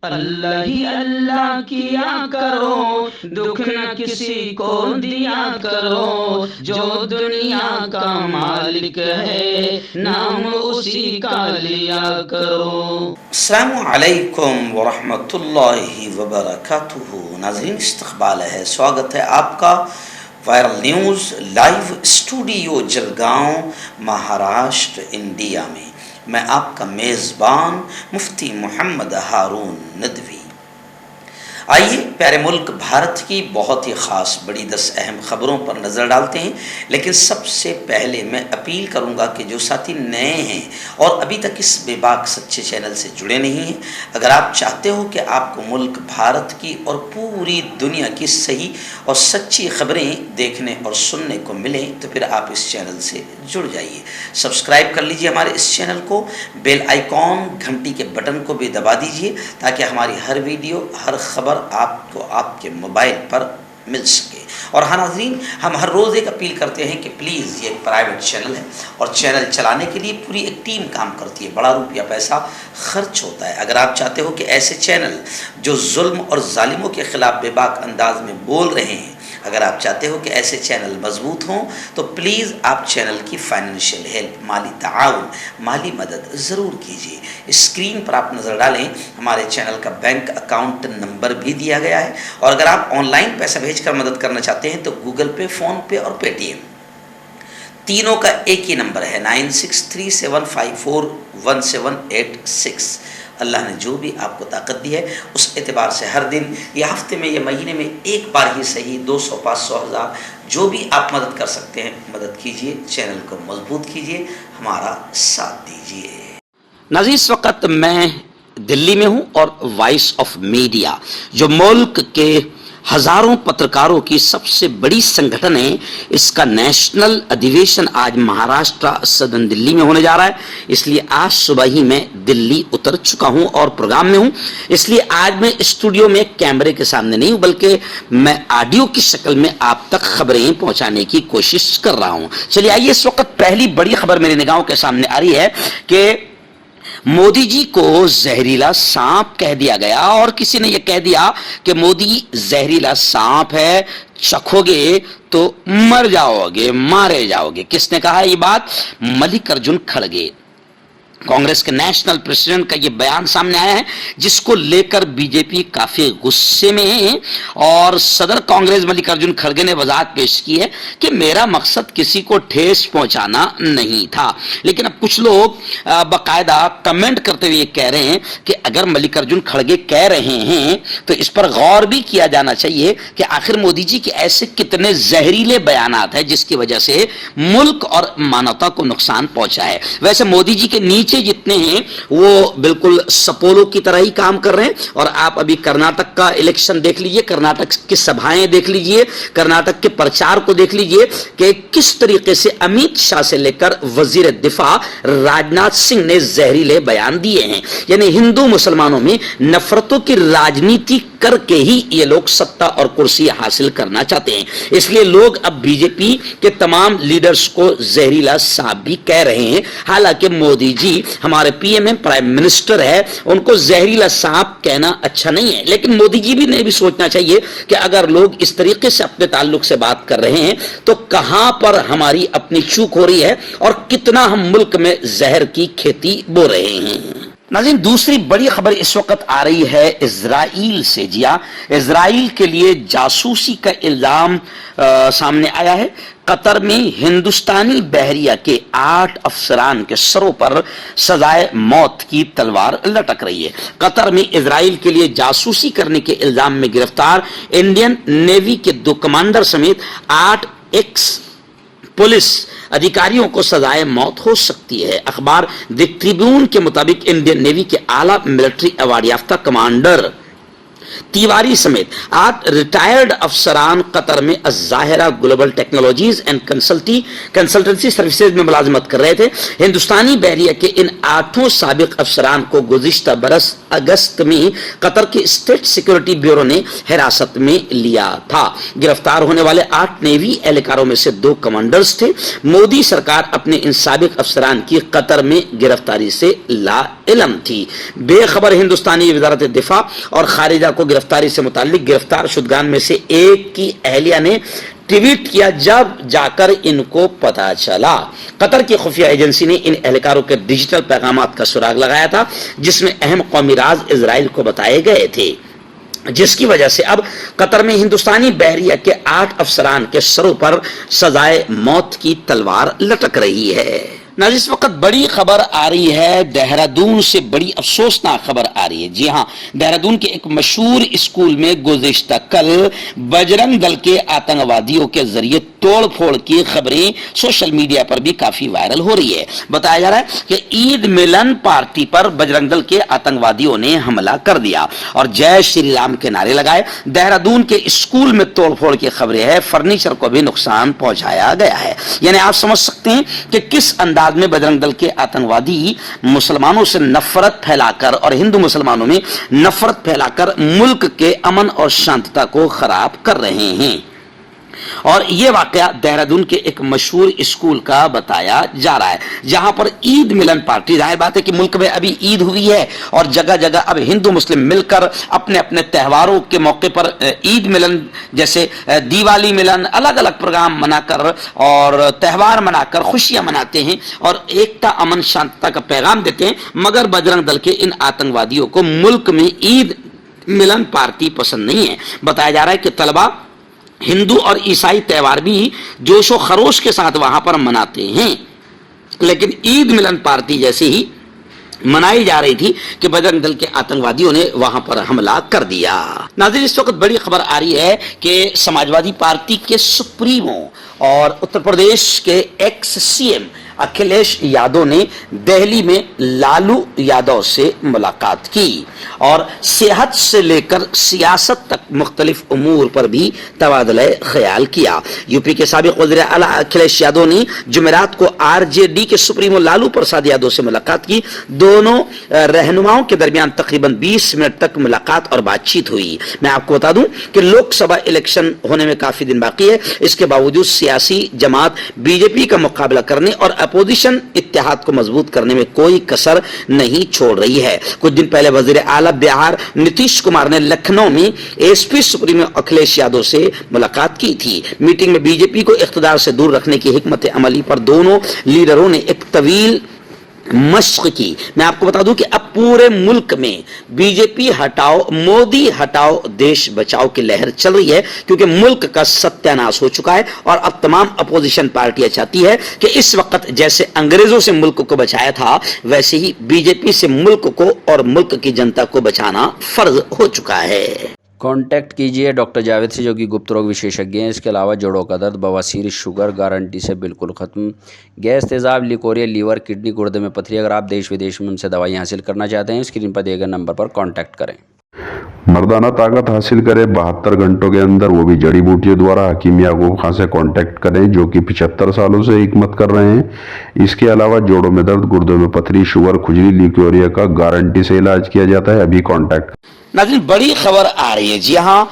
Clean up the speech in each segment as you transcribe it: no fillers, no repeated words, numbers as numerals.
اللہ ہی اللہ کیا کرو، دکھ نہ کسی کو دیا کرو، جو دنیا کا مالک ہے نام اسی کا لیا کرو۔ السلام علیکم ورحمۃ اللہ وبرکاتہ۔ ناظرین، استقبال ہے، سواگت ہے آپ کا viral news live studio Jalgaon, Maharashtra, India میں۔ میں آپ کا میزبان مفتی محمد ہارون ندوی۔ آئیے پیارے ملک بھارت کی بہت ہی خاص بڑی 10 اہم خبروں پر نظر ڈالتے ہیں، لیکن سب سے پہلے میں اپیل کروں گا کہ جو ساتھی نئے ہیں اور ابھی تک اس بے باک سچے چینل سے جڑے نہیں ہیں، اگر آپ چاہتے ہو کہ آپ کو ملک بھارت کی اور پوری دنیا کی صحیح اور سچی خبریں دیکھنے اور سننے کو ملیں تو پھر آپ اس چینل سے جڑ جائیے۔ سبسکرائب کر لیجئے ہمارے اس چینل کو، بیل آئیکن گھنٹی کے بٹن کو بھی دبا دیجئے تاکہ ہماری ہر ویڈیو، ہر خبر آپ کو آپ کے موبائل پر مل سکے۔ اور ہاں ناظرین، ہم ہر روز ایک اپیل کرتے ہیں کہ پلیز یہ ایک پرائیویٹ چینل ہے اور چینل چلانے کے لیے پوری ایک ٹیم کام کرتی ہے، بڑا روپیہ پیسہ خرچ ہوتا ہے۔ اگر آپ چاہتے ہو کہ ایسے چینل جو ظلم اور ظالموں کے خلاف بے باک انداز میں بول رہے ہیں، اگر آپ چاہتے ہو کہ ایسے چینل مضبوط ہوں تو پلیز آپ چینل کی فائنینشیل ہیلپ، مالی تعاون، مالی مدد ضرور کیجیے۔ اسکرین پر آپ نظر ڈالیں، ہمارے چینل کا بینک اکاؤنٹ نمبر بھی دیا گیا ہے، اور اگر آپ آن لائن پیسہ بھیج کر مدد کرنا چاہتے ہیں تو گوگل پے، فون پے اور پے ٹی ایم تینوں کا ایک ہی نمبر ہے 9637541786۔ اللہ نے جو بھی آپ کو طاقت دی ہے اس اعتبار سے ہر دن یا ہفتے میں یا مہینے میں ایک بار ہی صحیح 200، 500، 1000 جو بھی آپ مدد کر سکتے ہیں مدد کیجیے، چینل کو مضبوط کیجیے، ہمارا ساتھ دیجیے۔ ناظرین، اس وقت میں دلی میں ہوں اور وائس آف میڈیا جو ملک کے ہزاروں پترکاروں کی سب سے بڑی سنگھٹن ہے، اس کا نیشنل ادھیویشن آج مہاراشٹر صدر دلی میں ہونے جا رہا ہے۔ اس لیے آج صبح ہی میں دلی اتر چکا ہوں اور پروگرام میں ہوں، اس لیے آج میں اسٹوڈیو میں کیمرے کے سامنے نہیں ہوں بلکہ میں آڈیو کی شکل میں آپ تک خبریں پہنچانے کی کوشش کر رہا ہوں۔ چلیے آئیے، اس وقت پہلی بڑی خبر میری نگاہوں کے سامنے آ رہی ہے کہ مودی جی کو زہریلا سانپ کہہ دیا گیا، اور کسی نے یہ کہہ دیا کہ مودی زہریلا سانپ ہے، چکھو گے تو مر جاؤ گے، مارے جاؤ گے۔ کس نے کہا یہ بات؟ ملک ارجن کھڑگے، کانگریس کے نیشنل پریزیڈنٹ کا یہ بیان سامنے آیا ہے، جس کو لے کر بی جے پی کافی غصے میں ہے، اور صدر کانگریس ملک ارجن کھڑگے نے وضاحت پیش کی ہے کہ میرا مقصد کسی کو ٹھیس پہنچانا نہیں تھا۔ لیکن اب کچھ لوگ باقاعدہ کمنٹ کرتے ہوئے کہہ رہے ہیں کہ اگر ملک ارجن کھڑگے کہہ رہے ہیں تو اس پر غور بھی کیا جانا چاہیے کہ آخر مودی جی کے ایسے کتنے زہریلے بیانات ہیں جس کی وجہ سے ملک اور مانوتا کو نقصان پہنچا ہے۔ ویسے مودی جی کے نیچے جتنے ہیں وہ بالکل سپولو کی طرح ہی کام کر رہے ہیں، اور آپ ابھی کرناٹک کا الیکشن دیکھ لیجئے، کرناٹک کی سبھائیں دیکھ لیجئے، کرناٹک کے پرچار کو دیکھ لیجئے کہ کس طریقے سے امیت شاہ سے لے کر وزیر دفاع راجناتھ سنگھ نے زہریلے بیان دیے ہیں۔ یعنی ہندو مسلمانوں میں نفرتوں کی راجنیتی کر کے ہی یہ لوگ ستہ اور کرسی حاصل کرنا چاہتے ہیں۔ اس لیے لوگ اب بی جے پی کے تمام لیڈرز کو زہریلا سانپ بھی کہہ رہے ہیں، حالانکہ مودی جی ہمارے پی ایم پرائم منسٹر ہے، ان کو زہریلا سانپ کہنا اچھا نہیں ہے۔ لیکن مودی جی بھی نے بھی سوچنا چاہیے کہ اگر لوگ اس طریقے سے اپنے تعلق سے بات کر رہے ہیں تو کہاں پر ہماری اپنی چوک ہو رہی ہے اور کتنا ہم ملک میں زہر کی کھیتی بو رہے ہیں۔ ناظرین، دوسری بڑی خبر اس وقت آ رہی ہے اسرائیل سے۔ جی ہاں، اسرائیل کے لیے جاسوسی کا الزام سامنے آیا ہے۔ قطر میں ہندوستانی بحریہ کے 8 افسران کے سروں پر سزائے موت کی تلوار لٹک رہی ہے۔ قطر میں اسرائیل کے لیے جاسوسی کرنے کے الزام میں گرفتار انڈین نیوی کے 2 کمانڈر سمیت 8 ایکس پولیس ادھیکاریوں کو سزائے موت ہو سکتی ہے۔ اخبار دی ٹریبیون کے مطابق انڈین نیوی کے اعلیٰ ملٹری ایوارڈ یافتہ کمانڈر तिवारी समेत 8 रिटायर्ड अफसरान कतर में अज़ाहिरा global technologies and consultancy services में मुलाजमत कर रहे थे। हिंदुस्तानी बहरिया के इन 8 साबिक अफसरान को गुज़िश्ता बरस अगस्त में कतर के स्टेट सिक्योरिटी ब्यूरो ने हिरासत में लिया था। गिरफ्तार होने वाले 8 नेवी एहलकारों में से 2 कमांडर्स थे। मोदी सरकार अपने इन साबिक अफसरान की कतर में गिरफ्तारी से ला इल्म थी। बेखबर हिंदुस्तानी वज़ारत दिफा और खारिजा को गिरफ्तारी से मुताल्लिक गिरफ्तार शुदगान में से एक की अहलिया ने ट्वीट किया, जब जाकर इनको पता चला। कतर की खुफिया एजेंसी ने इन एहलकारों के डिजिटल पैगामात का सुराग लगाया था, जिसमें अहम कौमी राज इजराइल को बताए गए थे, जिसकी वजह से अब कतर में हिंदुस्तानी बहरिया के 8 अफसरान के सरों पर सजाए मौत की तलवार लटक रही है। नाज़रीन, इस वक्त बड़ी खबर आ रही है देहरादून से, बड़ी अफसोसनाक खबर आ रही है। जी हाँ, देहरादून के एक मशहूर स्कूल में गुज़िश्ता कल बजरंग दल के आतंकवादियों के जरिए तोड़ फोड़ की खबरें सोशल मीडिया पर भी काफी वायरल हो रही है। बताया जा रहा है कि ईद मिलन पार्टी पर बजरंग दल के आतंकवादियों ने हमला कर दिया और जय श्री राम के नारे लगाए। देहरादून के स्कूल में तोड़ फोड़ की खबरें हैं, फर्नीचर को भी नुकसान पहुंचाया गया है। यानी आप समझ सकते हैं कि किस अंदाज में बजरंग दल के आतंकवादी मुसलमानों से नफरत फैलाकर और हिंदू मुसलमानों में नफरत फैलाकर मुल्क के अमन और शांतता को खराब कर रहे हैं। और यह वाकया देहरादून के एक मशहूर स्कूल का बताया जा रहा है, जहां पर ईद मिलन पार्टी, जाहिर बात है कि मुल्क में अभी ईद हुई है और जगह जगह अब हिंदू मुस्लिम मिलकर अपने अपने त्योहारों के मौके पर ईद मिलन जैसे दिवाली मिलन अलग अलग प्रोग्राम मनाकर और त्यौहार मनाकर खुशियां मनाते हैं और एकता अमन शांतता का पैगाम देते हैं। मगर बजरंग दल के इन आतंकवादियों को मुल्क में ईद मिलन पार्टी पसंद नहीं है। बताया जा रहा है कि तलबा हिंदू और ईसाई त्यौहार भी जोशो खरोश के साथ वहां पर मनाते हैं, लेकिन ईद मिलन पार्टी जैसे ही मनाई जा रही थी कि बजरंग दल के आतंकवादियों ने वहां पर हमला कर दिया। नाज़रीन, इस वक्त बड़ी खबर आ रही है कि समाजवादी पार्टी के सुप्रीमो और उत्तर प्रदेश के एक्स सीएम अखिलेश यादव ने दिल्ली में लालू यादव से मुलाकात की और सेहत से लेकर सियासत तक मुख्तलिफ उमूर पर भी तबादला ख्याल किया। यूपी के साबिक वज़ीर आला अखिलेश यादव ने जुमेरात को आरजेडी के सुप्रीमो लालू प्रसाद यादव से मुलाकात की। दोनों रहनुमाओं के दरमियान तकरीबन 20 मिनट तक मुलाकात और बातचीत हुई। मैं आपको बता दूं कि लोकसभा इलेक्शन होने में काफी दिन बाकी है, इसके बावजूद सियासी जमात बीजेपी का मुकाबला करने और अपोजिशन इत्तेहाद को मजबूत करने में कोई कसर नहीं छोड़ रही है। कुछ दिन पहले वजीर आला बिहार नीतीश कुमार ने लखनऊ में एसपी सुप्रीमो अखिलेश यादव से मुलाकात की थी। मीटिंग में बीजेपी को इख्तिदार से दूर रखने की हिकमत अमली पर दोनों लीडरों ने एक तवील मश्क की। मैं आपको बता दूं कि अब पूरे मुल्क में बीजेपी हटाओ मोदी हटाओ देश बचाओ की लहर चल रही है, क्योंकि मुल्क का सत्यानाश हो चुका है और अब तमाम अपोजिशन पार्टियां चाहती है कि इस वक्त जैसे अंग्रेजों से मुल्क को बचाया था, वैसे ही बीजेपी से मुल्क को और मुल्क की जनता को बचाना फर्ज हो चुका है। कांटेक्ट कीजिए डॉक्टर जावेद से, जो कि गुप्त रोग विशेषज्ञ हैं। इसके अलावा जोड़ों का दर्द, बवासीर, शुगर गारंटी से बिल्कुल ख़त्म, गैस, तेज़ाब, लिकोरिया, लीवर, किडनी, गुर्दे में पथरी। अगर आप देश विदेश में उनसे दवाई हासिल करना चाहते हैं, स्क्रीन पर दिए गए नंबर पर कांटेक्ट करें। मर्दाना ताकत हासिल करें 72 घंटों के अंदर, वो भी जड़ी बूटियों द्वारा। हकीम याकूब खां से कांटेक्ट करें, जो कि 75 सालों से हिकमत कर रहे हैं। इसके अलावा जोड़ों में दर्द, गुर्दों में पथरी, शुगर, खुजली, लिकोरिया का गारंटी से इलाज किया जाता है। अभी कांटेक्ट। नाज़रीन, बड़ी खबर आ रही है। जी हाँ,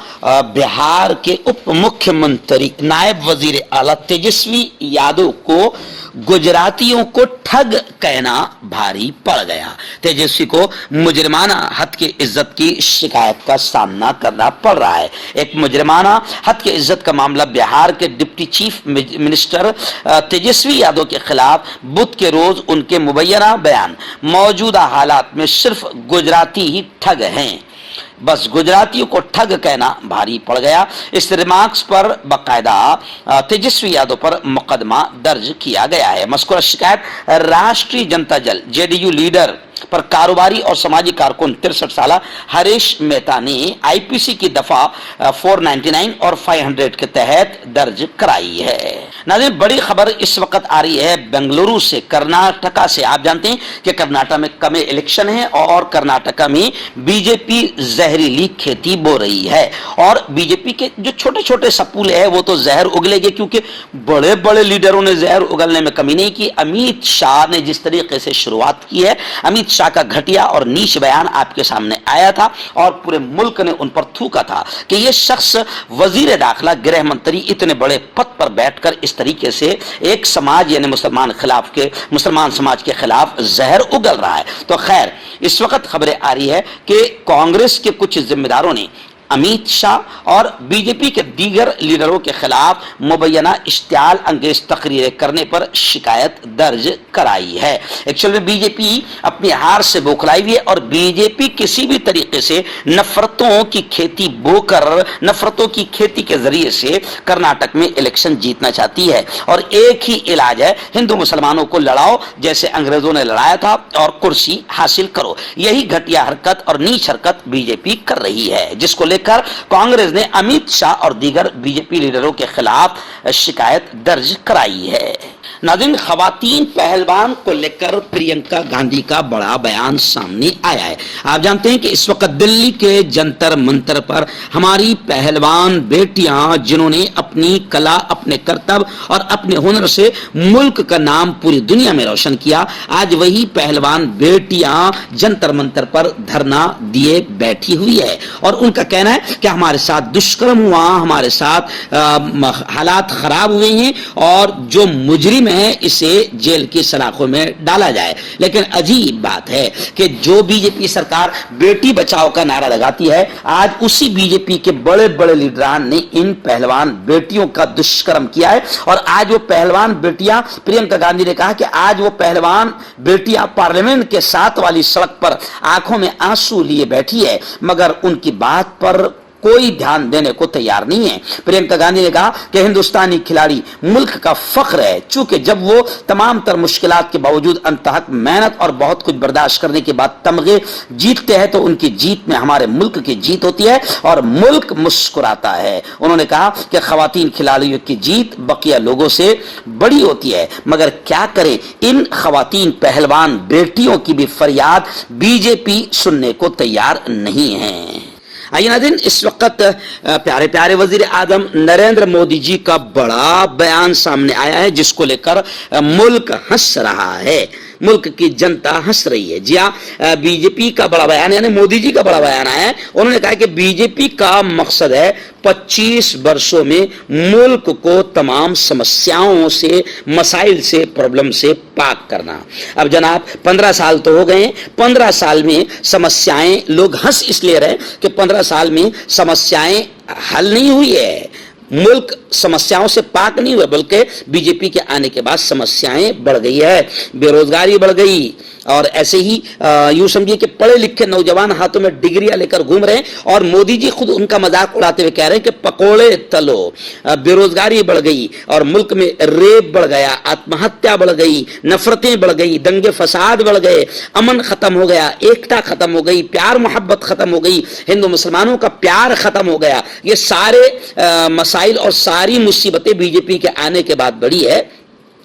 बिहार के उप मुख्यमंत्री नायब वजीर आला तेजस्वी यादव को गुजरातियों को ठग कहना भारी पड़ गया। तेजस्वी को मुजरिमाना हद की इज्जत की शिकायत का सामना करना पड़ रहा है। एक मुजरिमाना हद की इज्जत का मामला बिहार के deputy chief minister Tejashwi Yadav के खिलाफ बुध के रोज उनके मुबैना बयान मौजूदा हालात में सिर्फ गुजराती ही ठग हैं, बस गुजरातियों को ठग कहना भारी पड़ गया। इस रिमार्क्स पर बाकायदा तेजस्वी यादव पर मुकदमा दर्ज किया गया है। मज़कूरा शिकायत राष्ट्रीय जनता दल जेडीयू लीडर पर कारोबारी और समाजी कारकुन 63 साल हरीश मेहता ने आईपीसी की दफा 499 और 500 के तहत दर्ज कराई है। नाज़रीन बड़ी खबर इस वक्त आ रही है बेंगलुरु से, कर्नाटका से। आप जानते हैं कि कर्नाटका में इलेक्शन है और कर्नाटका में बीजेपी जहरीली खेती बो रही है और बीजेपी के जो छोटे छोटे सपूले है वो तो जहर उगलेंगे, क्योंकि बड़े बड़े लीडरों ने जहर उगलने में कमी नहीं की। अमित शाह ने जिस तरीके से शुरुआत की है, अमित शाह का घटिया और नीच बयान आपके सामने आया था और पूरे मुल्क ने उन पर थूका था कि यह शख्स वजीर दाखिला, गृह मंत्री, इतने बड़े पद पर बैठकर इस तरीके से एक समाज यानी मुसलमान समाज के खिलाफ जहर उगल रहा है। तो खैर इस वक्त खबरें आ रही है कि कांग्रेस के कुछ जिम्मेदारों ने अमित शाह और बीजेपी के दीगर लीडरों के खिलाफ मुबैना इश्तियाल अंगेज तकरीरें करने पर शिकायत दर्ज कराई है। एक्चुअल में बीजेपी अपनी हार से बौखलाई हुई है और बीजेपी किसी भी तरीके से नफरतों की खेती बोकर, नफरतों की खेती के जरिए से कर्नाटक में इलेक्शन जीतना चाहती है और एक ही इलाज है, हिंदू मुसलमानों को लड़ाओ जैसे अंग्रेजों ने लड़ाया था और कुर्सी हासिल करो। यही घटिया हरकत और नीच हरकत बीजेपी कर रही है, जिसको लेकर कांग्रेस ने अमित शाह और दीगर बीजेपी लीडरों के खिलाफ शिकायत दर्ज कराई है। नाज़रीन खवातीन पहलवान को लेकर प्रियंका गांधी का बड़ा बयान सामने आया है। आप जानते हैं कि इस वक्त दिल्ली के जंतर मंतर पर हमारी पहलवान बेटियां, जिन्होंने अपनी कला, अपने कर्तव्य और अपने हुनर से मुल्क का नाम पूरी दुनिया में रोशन किया, आज वही पहलवान बेटियां जंतर मंतर पर धरना दिए बैठी हुई है और उनका कहना है कि हमारे साथ दुष्कर्म हुआ, हमारे साथ हालात खराब हुए हैं और जो मुजरिम है इसे जेल की सलाखों में डाला जाए। लेकिन अजीब बात है कि जो बीजेपी सरकार बेटी बचाओ का नारा लगाती है, आज उसी बीजेपी के बड़े बड़े लीडरान ने इन पहलवान बेटियों का दुष्कर्म किया है और आज वो पहलवान बेटियां, प्रियंका गांधी ने कहा कि आज वो पहलवान बेटियां पार्लियामेंट के साथ वाली सड़क पर आंखों में आंसू लिए बैठी है, मगर उनकी बात पर कोई ध्यान देने को तैयार नहीं है। प्रियंका गांधी ने कहा कि हिंदुस्तानी खिलाड़ी मुल्क का फख्र है, चूंकि जब वो तमाम तर मुश्किलात के बावजूद अंतहक मेहनत और बहुत कुछ बर्दाश्त करने के बाद तमगे जीतते हैं तो उनकी जीत में हमारे मुल्क की जीत होती है और मुल्क मुस्कुराता है। उन्होंने कहा कि खवातीन खिलाड़ियों की जीत बकिया लोगों से बड़ी होती है, मगर क्या करें, इन खवातीन पहलवान बेटियों की भी फरियाद बीजेपी सुनने को तैयार नहीं है। आइए नाज़रीन, इस वक्त प्यारे प्यारे वजीर आजम नरेंद्र मोदी जी का बड़ा बयान सामने आया है, जिसको लेकर मुल्क हंस रहा है, मुल्क की जनता हंस रही है। जी हाँ, बीजेपी का बड़ा बयान यानी मोदी जी का बड़ा बयान आया है। उन्होंने कहा कि बीजेपी का मकसद है 25 वर्षों में मुल्क को तमाम समस्याओं से, मसाइल से, प्रॉब्लम से पाक करना। अब जनाब 15 साल तो हो गए, 15 साल में समस्याएं, लोग हंस इसलिए रहे कि 15 साल में समस्याएं हल नहीं हुई है, मुल्क समस्याओं से पाक नहीं हुआ, बल्कि बीजेपी के आने के बाद समस्याएं बढ़ गई है, बेरोजगारी बढ़ गई और ऐसे ही यूं समझिए कि पढ़े लिखे नौजवान हाथों में डिग्रियां लेकर घूम रहे हैं और मोदी जी खुद उनका मजाक उड़ाते हुए कह रहे हैं कि पकोड़े तलो, बेरोजगारी बढ़ गई और मुल्क में रेप बढ़ गया, आत्महत्या बढ़ गई, नफरतें बढ़ गई, दंगे फसाद बढ़ गए, अमन खत्म हो गया, एकता खत्म हो गई, प्यार मोहब्बत खत्म हो गई, हिंदू मुसलमानों का प्यार खत्म हो गया। ये सारे मसाइल और सारी मुसीबतें बीजेपी के आने के बाद बढ़ी है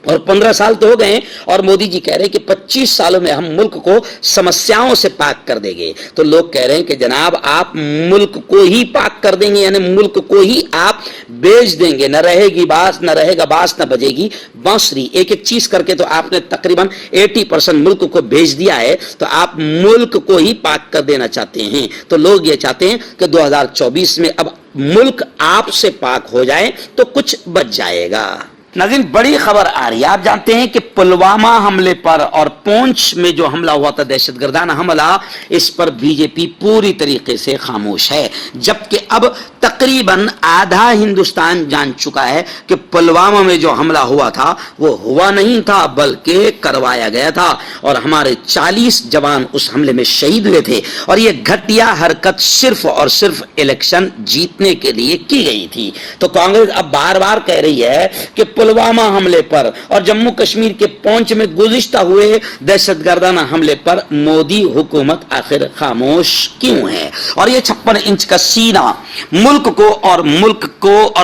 और 15 साल तो हो गए और मोदी जी कह रहे हैं कि 25 सालों में हम मुल्क को समस्याओं से पाक कर देंगे। तो लोग कह रहे हैं कि जनाब आप मुल्क को ही पाक कर देंगे, यानी मुल्क को ही आप बेच देंगे, न रहेगी बास, न रहेगा बास, न बजेगी बांसुरी। एक एक चीज करके तो आपने तकरीबन 80% मुल्क को बेच दिया है, तो आप मुल्क को ही पाक कर देना चाहते हैं। तो लोग ये चाहते हैं कि 2024 में अब मुल्क आपसे पाक हो जाए तो कुछ बच जाएगा। नाज़रीन बड़ी खबर आ रही है, आप जानते हैं कि पुलवामा हमले पर और पुंछ में जो हमला हुआ था, दहशतगर्दाना हमला, इस पर बीजेपी पूरी तरीके से खामोश है, जबकि अब तकरीबन आधा हिंदुस्तान जान चुका है कि पुलवामा में जो हमला हुआ था वो हुआ नहीं था बल्कि करवाया गया था और हमारे 40 जवान उस हमले में शहीद हुए थे और ये घटिया हरकत सिर्फ और सिर्फ इलेक्शन जीतने के लिए की गई थी। तो कांग्रेस अब बार बार कह रही है कि पुलवामा हमले पर और जम्मू कश्मीर के पौंच में गुज़िश्ता हुए दहशतगर्दाना हमले पर मोदी हुकूमत आखिर खामोश क्यों है? और ये 56 इंच का सीना मुल्क को और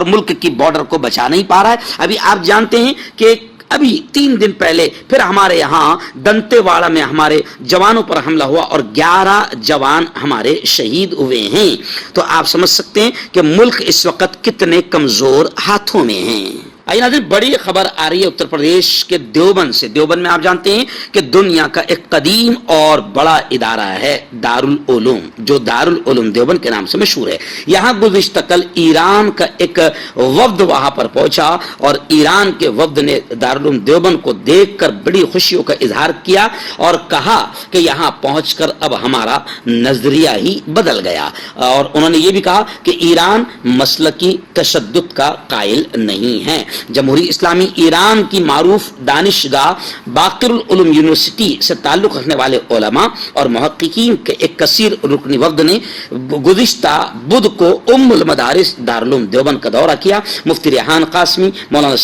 मुल्क की बॉर्डर को बचा नहीं पा रहा है। अभी आप जानते हैं कि अभी 3 दिन पहले फिर हमारे यहाँ दंतेवाड़ा में हमारे जवानों पर हमला हुआ और 11 जवान हमारे शहीद हुए हैं। तो आप समझ सकते हैं कि मुल्क इस वक्त कितने कमजोर हाथों में है। आइए नाज़रीन, बड़ी खबर आ रही है उत्तर प्रदेश के देवबंद से। देवबंद में आप जानते हैं कि दुनिया का एक कदीम और बड़ा इदारा है दारुल उलूम, जो दारुल उलूम देवबंद के नाम से मशहूर है। यहाँ गुज़िश्ता कल ईरान का एक वफ्द वहां पर पहुंचा और ईरान के वफ्द ने दारुल उलूम देवबंद को देखकर बड़ी खुशियों का इजहार किया और कहा कि यहाँ पहुंचकर अब हमारा नजरिया ही बदल गया। और उन्होंने ये भी कहा कि ईरान मसलकी तशद्दुद का कायल नहीं है। जमहूरी इस्लामी ईरान की मारूफ दानिशगाह बाकिरुल उलूम यूनिवर्सिटी से ताल्लुक रखने वाले उलमा और मुहक्किकीन के एक कसीर रुकनी वफ्द ने गुज़िश्ता बुध को उम्मुल मदारिस दारुल उलूम देवबंद का दौरा किया। मुफ्ती रेहान कासमी, मौलाना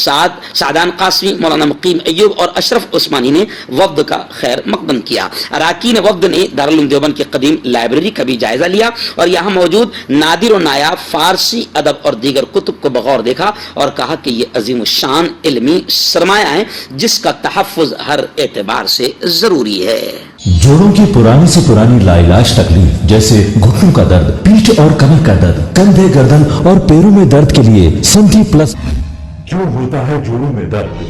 सादान कासमी, मौलाना मुकीम अय्यूब और अशरफ उस्मानी ने वफ्द का खैर मकदम किया। अराकीन वफ्द ने दारुल उलूम देवबंद की कदीम लाइब्रेरी का भी जायजा लिया और यहाँ मौजूद नादिर और नायाब फारसी अदब और दीगर कुतुब को बगौर देखा और कहा कि ये अजीम शान इल्मी सरमाया है जिसका तहफ़्फ़ुज़ हर एतबार से जरूरी है। जोड़ों की पुरानी से पुरानी लाइलाज तकलीफ जैसे घुटनों का दर्द, पीठ और कमर का दर्द, कंधे, गर्दन और पैरों में दर्द के लिए संधि प्लस। क्यों होता है जोड़ों में दर्द?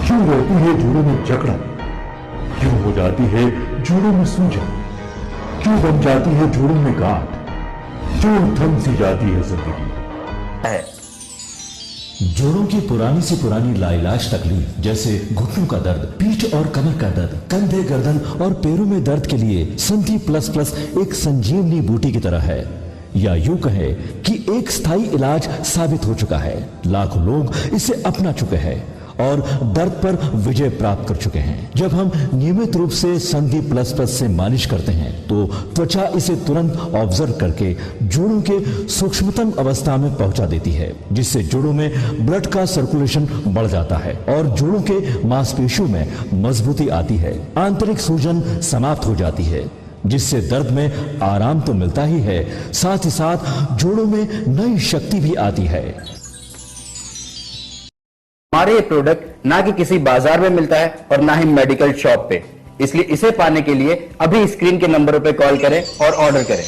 क्यों रहती है जोड़ों में जकड़न? क्यों हो जाती है जोड़ों में सूजन? क्यों बन जाती है जोड़ों में गांठ? क्यों थम सी जाती है जिंदगी? जोड़ों की पुरानी से पुरानी लाइलाज तकलीफ जैसे घुटनों का दर्द, पीठ और कमर का दर्द, कंधे, गर्दन और पैरों में दर्द के लिए संधि प्लस प्लस एक संजीवनी बूटी की तरह है, या यूं कहे कि एक स्थायी इलाज साबित हो चुका है। लाखों लोग इसे अपना चुके हैं और दर्द पर विजय प्राप्त कर चुके हैं। जब हम नियमित रूप से संधि प्लस प्लस से मालिश करते हैं तो त्वचा इसे तुरंत ऑब्जर्व करके जोड़ों के सूक्ष्मतम अवस्था में पहुंचा देती है, जिससे जोड़ों में ब्लड का सर्कुलेशन बढ़ जाता है और जोड़ों के मांसपेशियों में मजबूती आती है। आंतरिक सूजन समाप्त हो जाती है, जिससे दर्द में आराम तो मिलता ही है, साथ ही साथ जोड़ों में नई शक्ति भी आती है। हमारे ये प्रोडक्ट ना कि किसी बाजार में मिलता है और ना ही मेडिकल शॉप पे, इसलिए इसे पाने के लिए अभी स्क्रीन के नंबरों पे कॉल करें और ऑर्डर करें।